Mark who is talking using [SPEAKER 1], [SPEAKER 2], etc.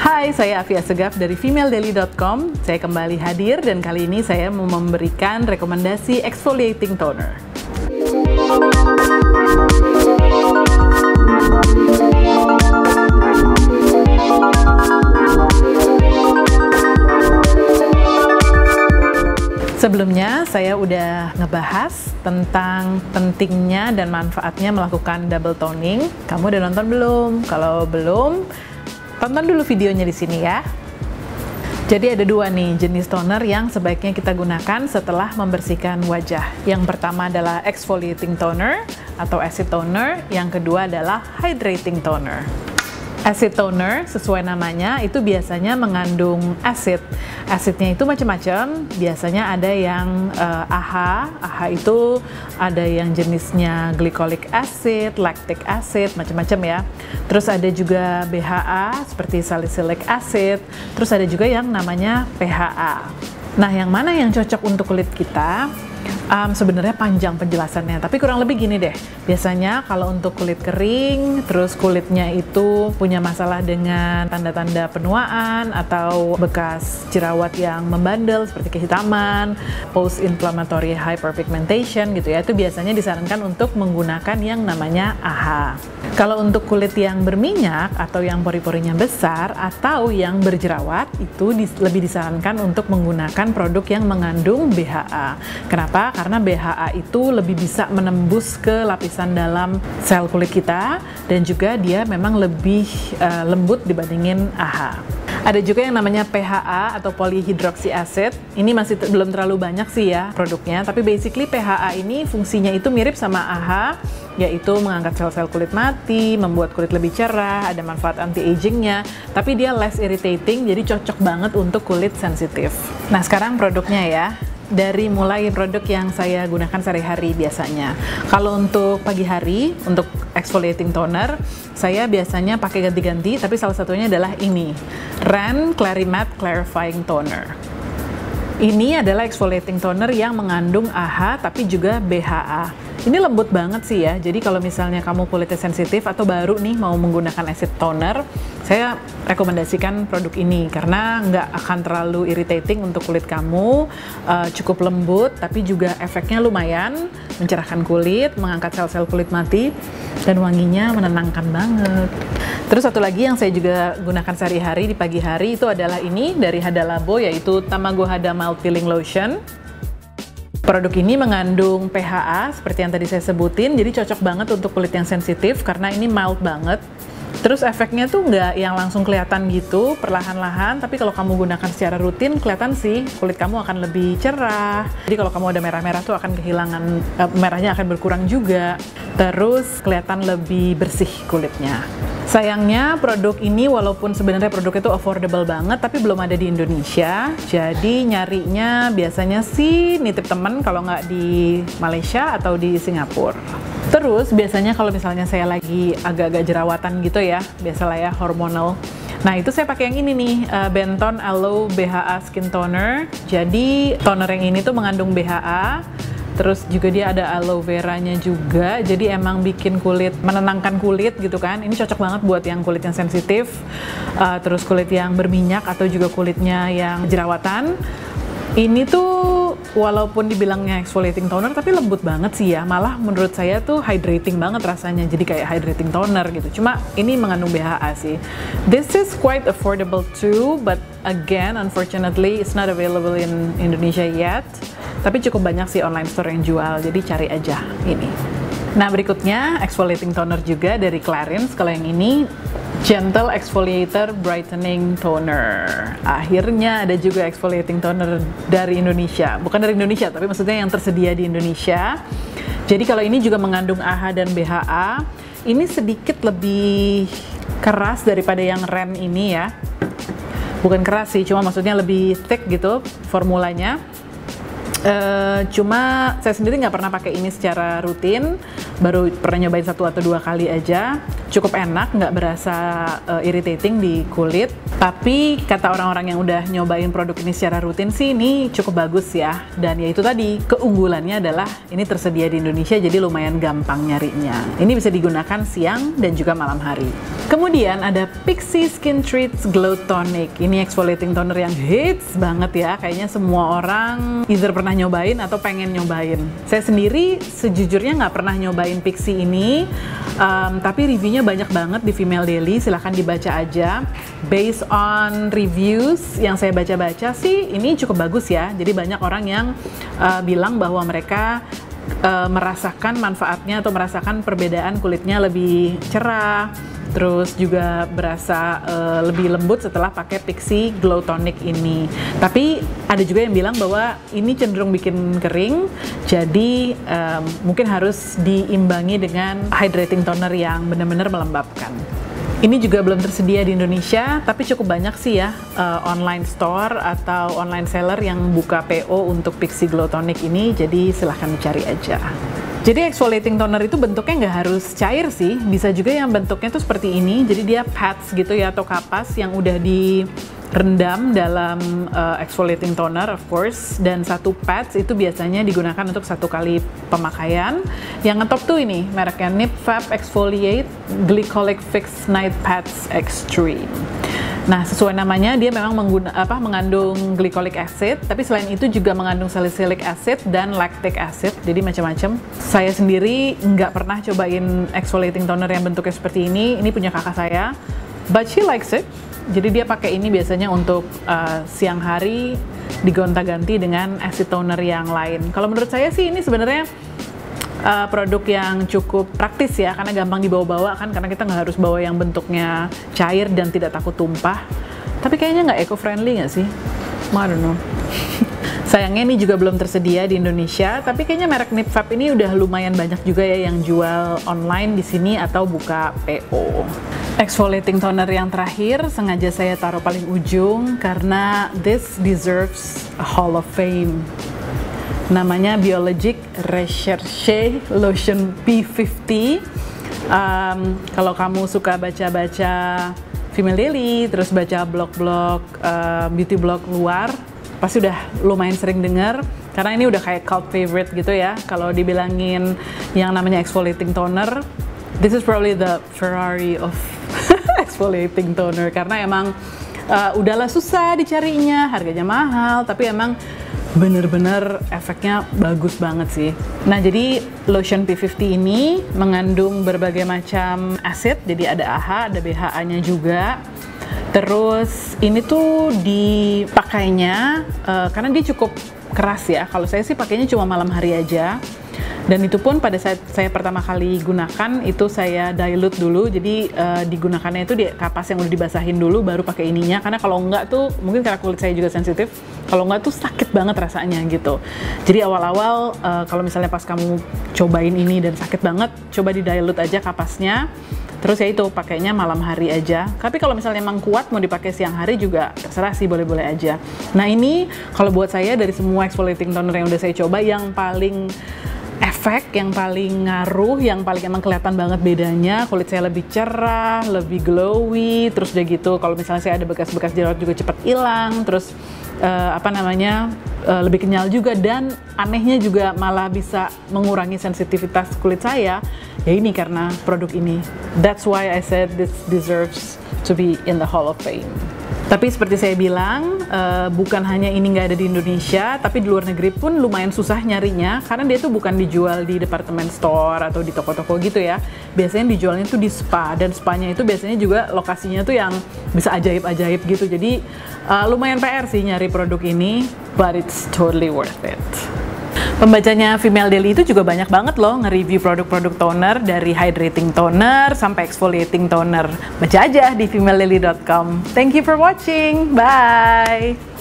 [SPEAKER 1] Hai, saya Afia Segaf dari femaledaily.com. Saya kembali hadir dan kali ini saya mau memberikan rekomendasi exfoliating toner. Sebelumnya saya udah ngebahas tentang pentingnya dan manfaatnya melakukan double toning. Kamu udah nonton belum? Kalau belum, tonton dulu videonya di sini ya. Jadi ada dua nih jenis toner yang sebaiknya kita gunakan setelah membersihkan wajah. Yang pertama adalah exfoliating toner atau acid toner, yang kedua adalah hydrating toner. Acid toner, sesuai namanya, itu biasanya mengandung asid. Asidnya itu macam-macam, biasanya ada yang AHA itu ada yang jenisnya glycolic acid, lactic acid, macam-macam ya. Terus ada juga BHA, seperti salicylic acid, terus ada juga yang namanya PHA. Nah, yang mana yang cocok untuk kulit kita? Sebenarnya panjang penjelasannya, tapi kurang lebih gini deh. Biasanya kalau untuk kulit kering, terus kulitnya itu punya masalah dengan tanda-tanda penuaan atau bekas jerawat yang membandel seperti kehitaman, post-inflammatory hyperpigmentation gitu ya, itu biasanya disarankan untuk menggunakan yang namanya AHA. Kalau untuk kulit yang berminyak atau yang pori-porinya besar atau yang berjerawat, itu lebih disarankan untuk menggunakan produk yang mengandung BHA. Kenapa? Karena BHA itu lebih bisa menembus ke lapisan dalam sel kulit kita dan juga dia memang lebih lembut dibandingin AHA. Ada juga yang namanya PHA atau polyhydroxy acid. Ini masih belum terlalu banyak sih ya produknya, tapi basically PHA ini fungsinya itu mirip sama AHA, yaitu mengangkat sel-sel kulit mati, membuat kulit lebih cerah, ada manfaat anti-agingnya, tapi dia less irritating, jadi cocok banget untuk kulit sensitif. Nah, sekarang produknya ya. Dari mulai produk yang saya gunakan sehari-hari biasanya. Kalau untuk pagi hari, untuk exfoliating toner, saya biasanya pakai ganti-ganti, tapi salah satunya adalah ini, Ren Clarimatte Clarifying Toner. Ini adalah exfoliating toner yang mengandung AHA tapi juga BHA. Ini lembut banget sih ya, jadi kalau misalnya kamu kulitnya sensitif atau baru nih mau menggunakan acid toner, saya rekomendasikan produk ini karena nggak akan terlalu irritating untuk kulit kamu, cukup lembut tapi juga efeknya lumayan, mencerahkan kulit, mengangkat sel-sel kulit mati, dan wanginya menenangkan banget. Terus satu lagi yang saya juga gunakan sehari-hari di pagi hari itu adalah ini dari Hada Labo, yaitu Tamago Hada Mild Peeling Lotion. Produk ini mengandung PHA seperti yang tadi saya sebutin, jadi cocok banget untuk kulit yang sensitif karena ini mild banget. Terus efeknya tuh nggak yang langsung kelihatan gitu, perlahan-lahan, tapi kalau kamu gunakan secara rutin, kelihatan sih kulit kamu akan lebih cerah. Jadi kalau kamu ada merah-merah tuh akan kehilangan, merahnya akan berkurang juga. Terus kelihatan lebih bersih kulitnya. Sayangnya produk ini walaupun sebenarnya produk itu affordable banget, tapi belum ada di Indonesia. Jadi nyarinya biasanya sih nitip temen kalau nggak di Malaysia atau di Singapura. Terus biasanya kalau misalnya saya lagi agak-agak jerawatan gitu ya, biasalah ya hormonal. Nah itu saya pakai yang ini nih, Benton Aloe BHA Skin Toner. Jadi toner yang ini tuh mengandung BHA. Terus juga dia ada aloe veranya juga, jadi emang bikin kulit, menenangkan kulit gitu kan. Ini cocok banget buat yang kulit yang sensitif, terus kulit yang berminyak atau juga kulitnya yang jerawatan. Ini tuh walaupun dibilangnya exfoliating toner tapi lembut banget sih ya, malah menurut saya tuh hydrating banget rasanya, jadi kayak hydrating toner gitu. Cuma ini mengandung BHA sih. This is quite affordable too, but again unfortunately it's not available in Indonesia yet. Tapi cukup banyak sih online store yang jual, jadi cari aja ini. Nah berikutnya exfoliating toner juga dari Clarins. Kalau yang ini Gentle Exfoliator Brightening Toner. Akhirnya ada juga exfoliating toner dari Indonesia. Bukan dari Indonesia, tapi maksudnya yang tersedia di Indonesia. Jadi kalau ini juga mengandung AHA dan BHA. Ini sedikit lebih keras daripada yang Ren ini ya. Bukan keras sih, cuma maksudnya lebih thick gitu formulanya. Cuma saya sendiri nggak pernah pakai ini secara rutin, baru pernah nyobain 1 atau 2 kali aja. Cukup enak, nggak berasa irritating di kulit. Tapi kata orang-orang yang udah nyobain produk ini secara rutin sih, ini cukup bagus ya. Dan ya itu tadi, keunggulannya adalah ini tersedia di Indonesia, jadi lumayan gampang nyarinya. Ini bisa digunakan siang dan juga malam hari. Kemudian ada Pixi Skin Treats Glow Tonic. Ini exfoliating toner yang hits banget ya. Kayaknya semua orang either pernah nyobain atau pengen nyobain. Saya sendiri sejujurnya nggak pernah nyobain Pixi ini, tapi reviewnya banyak banget di Female Daily. Silahkan dibaca aja. Based on reviews yang saya baca-baca sih, ini cukup bagus ya. Jadi banyak orang yang bilang bahwa mereka merasakan manfaatnya atau merasakan perbedaan kulitnya lebih cerah, terus juga berasa lebih lembut setelah pakai Pixi Glow Tonic ini. Tapi ada juga yang bilang bahwa ini cenderung bikin kering, jadi mungkin harus diimbangi dengan hydrating toner yang benar-benar melembabkan. Ini juga belum tersedia di Indonesia, tapi cukup banyak sih ya online store atau online seller yang buka PO untuk Pixi Glow Tonic ini, jadi silahkan dicari aja. Jadi exfoliating toner itu bentuknya nggak harus cair sih, bisa juga yang bentuknya tuh seperti ini, jadi dia pads gitu ya, atau kapas yang udah direndam dalam exfoliating toner of course, dan satu pads itu biasanya digunakan untuk 1 kali pemakaian. Yang ngetop tuh ini, mereknya Nip Fab Exfoliate Glycolic Fix Night Pads Extreme. Nah, sesuai namanya, dia memang mengandung glycolic acid, tapi selain itu juga mengandung salicylic acid dan lactic acid, jadi macam-macam. Saya sendiri nggak pernah cobain exfoliating toner yang bentuknya seperti ini punya kakak saya, but she likes it. Jadi dia pakai ini biasanya untuk siang hari, digonta-ganti dengan acid toner yang lain. Kalau menurut saya sih ini sebenarnya produk yang cukup praktis ya, karena gampang dibawa-bawa kan, karena kita nggak harus bawa yang bentuknya cair dan tidak takut tumpah. Tapi kayaknya nggak eco-friendly nggak sih? I don't know. Sayangnya ini juga belum tersedia di Indonesia, tapi kayaknya merek Nip Fab ini udah lumayan banyak juga ya yang jual online di sini atau buka PO. Exfoliating toner yang terakhir sengaja saya taruh paling ujung karena this deserves a Hall of Fame. Namanya Biologic Recherche Lotion P50. Kalau kamu suka baca-baca Female Daily, terus baca blog-blog, beauty blog luar, pasti udah lumayan sering dengar, karena ini udah kayak cult favorite gitu ya. Kalau dibilangin yang namanya exfoliating toner, this is probably the Ferrari of exfoliating toner, karena emang udahlah susah dicarinya, harganya mahal, tapi emang bener-bener efeknya bagus banget sih. Nah, jadi lotion P50 ini mengandung berbagai macam asid, jadi ada AHA, ada BHA-nya juga. Terus ini tuh dipakainya karena dia cukup keras ya. Kalau saya sih pakainya cuma malam hari aja. Dan itu pun pada saat saya pertama kali gunakan itu saya dilute dulu, jadi digunakannya itu di kapas yang udah dibasahin dulu baru pakai ininya, karena kalau enggak tuh mungkin karena kulit saya juga sensitif, kalau enggak tuh sakit banget rasanya gitu. Jadi awal-awal kalau misalnya pas kamu cobain ini dan sakit banget, coba di dilute aja kapasnya. Terus ya itu pakainya malam hari aja. Tapi kalau misalnya emang kuat mau dipakai siang hari juga terserah sih, boleh-boleh aja. Nah, ini kalau buat saya dari semua exfoliating toner yang udah saya coba, yang paling efek, yang paling ngaruh, yang paling emang kelihatan banget bedanya, kulit saya lebih cerah, lebih glowy, terus udah gitu kalau misalnya saya ada bekas-bekas jerawat juga cepet hilang, terus lebih kenyal juga, dan anehnya juga malah bisa mengurangi sensitivitas kulit saya, ya ini karena produk ini. That's why I said this deserves to be in the Hall of Fame. Tapi seperti saya bilang, bukan hanya ini nggak ada di Indonesia, tapi di luar negeri pun lumayan susah nyarinya, karena dia tuh bukan dijual di department store atau di toko-toko gitu ya. Biasanya dijualnya tuh di spa, dan spanya itu biasanya juga lokasinya tuh yang bisa ajaib-ajaib gitu. Jadi lumayan PR sih nyari produk ini, but it's totally worth it. Pembacanya Female Daily itu juga banyak banget loh nge-review produk-produk toner, dari hydrating toner sampai exfoliating toner. Baca aja di femaledaily.com. Thank you for watching. Bye!